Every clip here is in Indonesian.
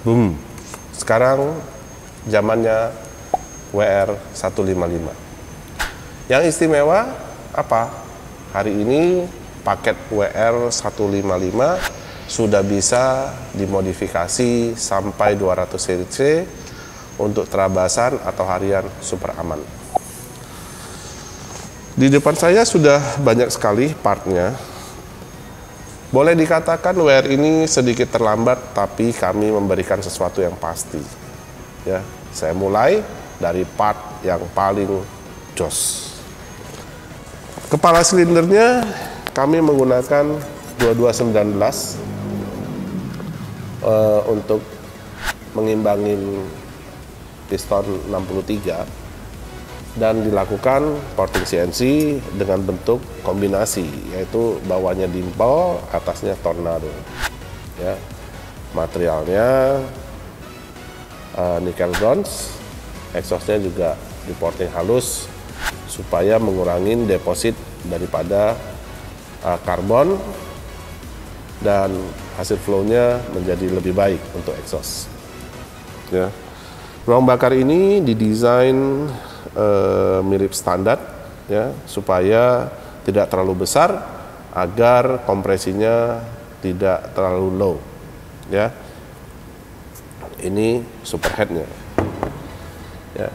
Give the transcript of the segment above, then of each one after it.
boom. Sekarang zamannya WR155. Yang istimewa apa? Hari ini paket WR155 sudah bisa dimodifikasi sampai 200 cc untuk terabasan atau harian super aman. Di depan saya sudah banyak sekali partnya. Boleh dikatakan WR ini sedikit terlambat, tapi kami memberikan sesuatu yang pasti. Ya, saya mulai dari part yang paling jos. Kepala silindernya kami menggunakan 2219 untuk mengimbangin piston 63 dan dilakukan porting CNC dengan bentuk kombinasi, yaitu bawahnya dimple, atasnya tornado. Ya, materialnya nickel bronze, exhaustnya juga diporting halus supaya mengurangi deposit daripada karbon dan hasil flow-nya menjadi lebih baik untuk exhaust. Ya. Ruang bakar ini didesain mirip standar, ya, supaya tidak terlalu besar agar kompresinya tidak terlalu low. Ya. Ini superheadnya. Ya.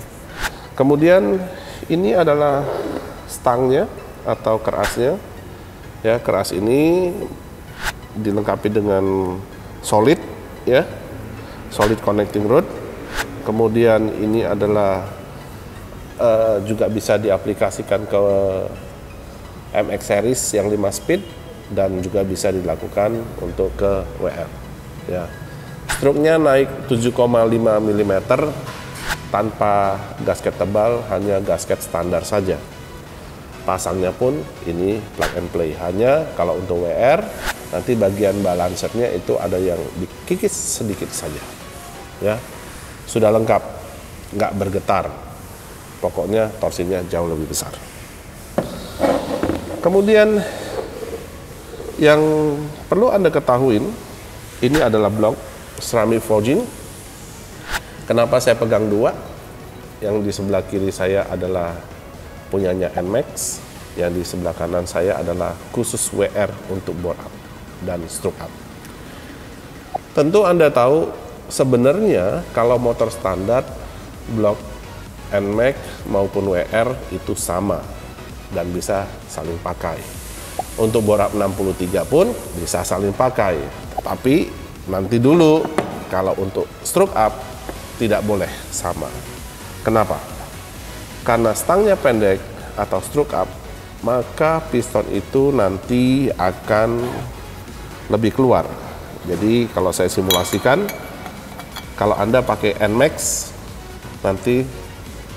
Kemudian ini adalah stangnya atau kerasnya. Ya, keras ini dilengkapi dengan solid, ya, solid connecting rod. Kemudian ini adalah juga bisa diaplikasikan ke MX series yang 5 speed dan juga bisa dilakukan untuk ke WR. Ya, struknya naik 7,5 mm tanpa gasket tebal, hanya gasket standar saja. Pasangnya pun ini plug and play. Hanya kalau untuk WR nanti bagian balancernya itu ada yang dikikis sedikit saja. Ya, sudah lengkap, nggak bergetar. Pokoknya torsinya jauh lebih besar. Kemudian yang perlu Anda ketahui, ini adalah blok ceramic forging. Kenapa saya pegang dua? Yang di sebelah kiri saya adalah punyanya NMAX, yang di sebelah kanan saya adalah khusus WR untuk bore up dan stroke up. Tentu Anda tahu sebenarnya kalau motor standar blok NMAX maupun WR itu sama dan bisa saling pakai. Untuk bore up 63 pun bisa saling pakai. Tapi nanti dulu, kalau untuk stroke up tidak boleh sama. Kenapa? Karena stangnya pendek atau stroke up, maka piston itu nanti akan lebih keluar. Jadi kalau saya simulasikan, kalau Anda pakai NMAX, nanti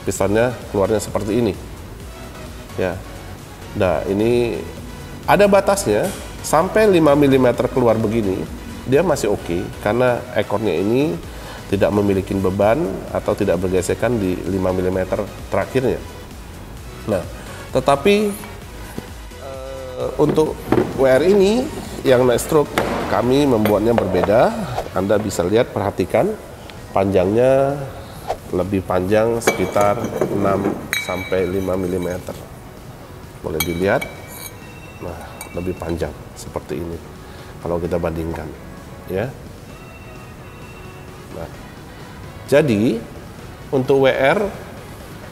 pistonnya keluarnya seperti ini. Ya. Nah, ini ada batasnya, sampai 5 mm keluar begini, dia masih oke, karena ekornya ini tidak memiliki beban atau tidak bergesekan di 5 mm terakhirnya. Nah, tetapi untuk WR ini yang naik stroke, kami membuatnya berbeda. Anda bisa lihat, perhatikan panjangnya lebih panjang sekitar 6 sampai 5 mm. Boleh dilihat. Nah, lebih panjang seperti ini kalau kita bandingkan, ya. Nah, jadi untuk WR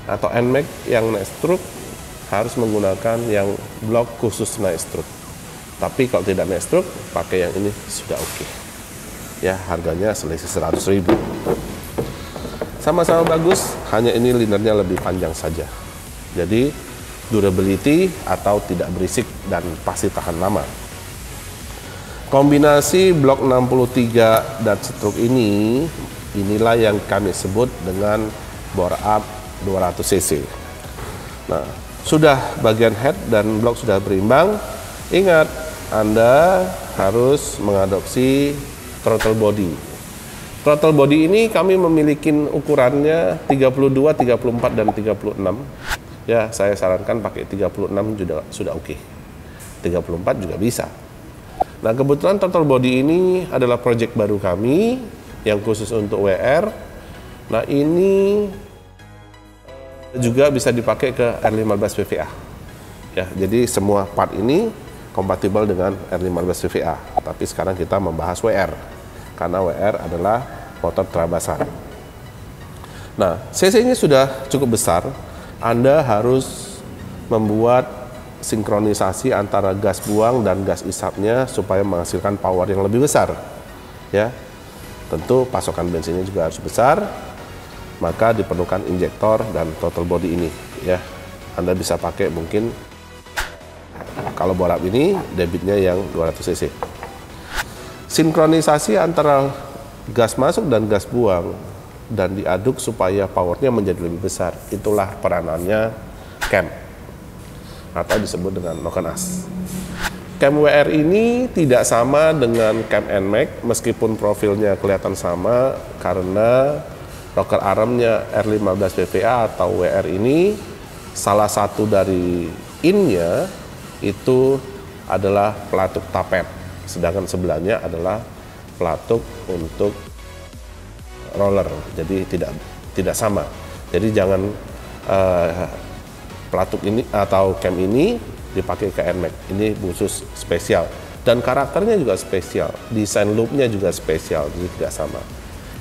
atau NMAX yang naik stroke harus menggunakan yang blok khusus naik stroke. Tapi kalau tidak naik stroke, pakai yang ini sudah oke. Ya, harganya selisih 100.000. Sama-sama bagus, hanya ini linernya lebih panjang saja. Jadi durability atau tidak berisik dan pasti tahan lama. Kombinasi blok 63 dan stroke ini, inilah yang kami sebut dengan bore up 200 cc. Nah, sudah bagian head dan blok sudah berimbang. Ingat, Anda harus mengadopsi throttle body. Throttle body ini kami memiliki ukurannya 32, 34, dan 36. Ya, saya sarankan pakai 36 juga sudah oke. 34 juga bisa. Nah, kebetulan throttle body ini adalah project baru kami yang khusus untuk WR. Nah, ini juga bisa dipakai ke R15 VVA. Ya, jadi semua part ini kompatibel dengan R15 VVA. Tapi sekarang kita membahas WR, karena WR adalah motor terabasan. Nah, cc-nya sudah cukup besar. Anda harus membuat sinkronisasi antara gas buang dan gas isapnya supaya menghasilkan power yang lebih besar. Ya, tentu pasokan bensinnya juga harus besar, maka diperlukan injektor dan throttle body ini. Ya, Anda bisa pakai mungkin kalau bolak ini debitnya yang 200 cc. Sinkronisasi antara gas masuk dan gas buang dan diaduk supaya powernya menjadi lebih besar. Itulah peranannya cam atau disebut dengan NOCAN-AS. Cam WR ini tidak sama dengan cam NMAX meskipun profilnya kelihatan sama, karena rocker armnya R15 VVA atau WR ini salah satu dari innya itu adalah pelatuk tapet, sedangkan sebelahnya adalah pelatuk untuk roller. Jadi tidak sama. Jadi jangan pelatuk ini atau cam ini dipakai ke NMAX. Ini khusus spesial dan karakternya juga spesial, desain loopnya juga spesial, jadi tidak sama.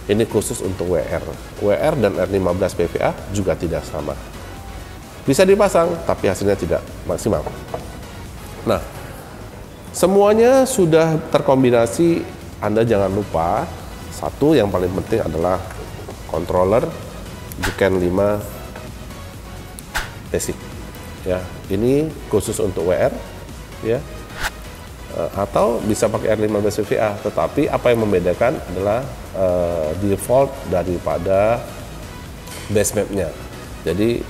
Ini khusus untuk WR. WR dan R15 VVA juga tidak sama. Bisa dipasang, tapi hasilnya tidak maksimal. Nah, semuanya sudah terkombinasi. Anda jangan lupa, satu yang paling penting adalah controller Juken 5 basic. Ya, ini khusus untuk WR, ya, atau bisa pakai R15 VVA. Tetapi apa yang membedakan adalah default daripada base mapnya. Jadi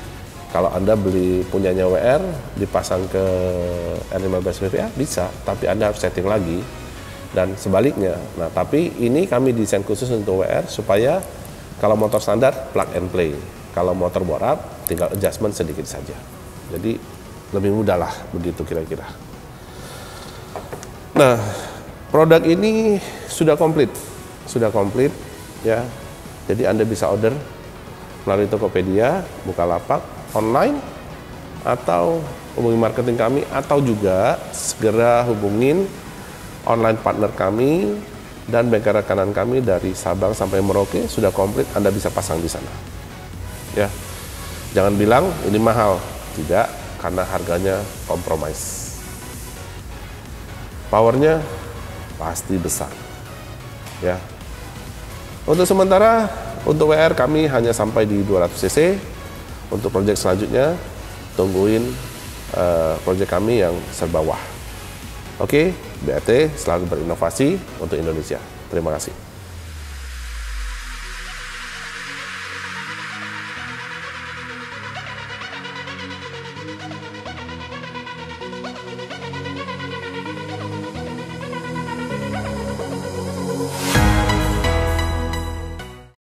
kalau Anda beli punyanya WR dipasang ke R15 VVA bisa, tapi Anda harus setting lagi dan sebaliknya. Nah, tapi ini kami desain khusus untuk WR supaya kalau motor standar plug and play, kalau motor bore up tinggal adjustment sedikit saja. Jadi lebih mudah lah, begitu kira-kira. Nah, produk ini sudah komplit ya. Jadi Anda bisa order melalui Tokopedia, Bukalapak, online, atau hubungi marketing kami, atau juga segera hubungin online partner kami dan bengkel rekanan kami dari Sabang sampai Merauke. Sudah komplit, Anda bisa pasang di sana. Ya, jangan bilang ini mahal. Tidak, karena harganya kompromis. Powernya pasti besar. Ya. Untuk sementara, untuk WR kami hanya sampai di 200 cc. Untuk proyek selanjutnya, tungguin proyek kami yang serba wah. Oke, BRT selalu berinovasi untuk Indonesia. Terima kasih.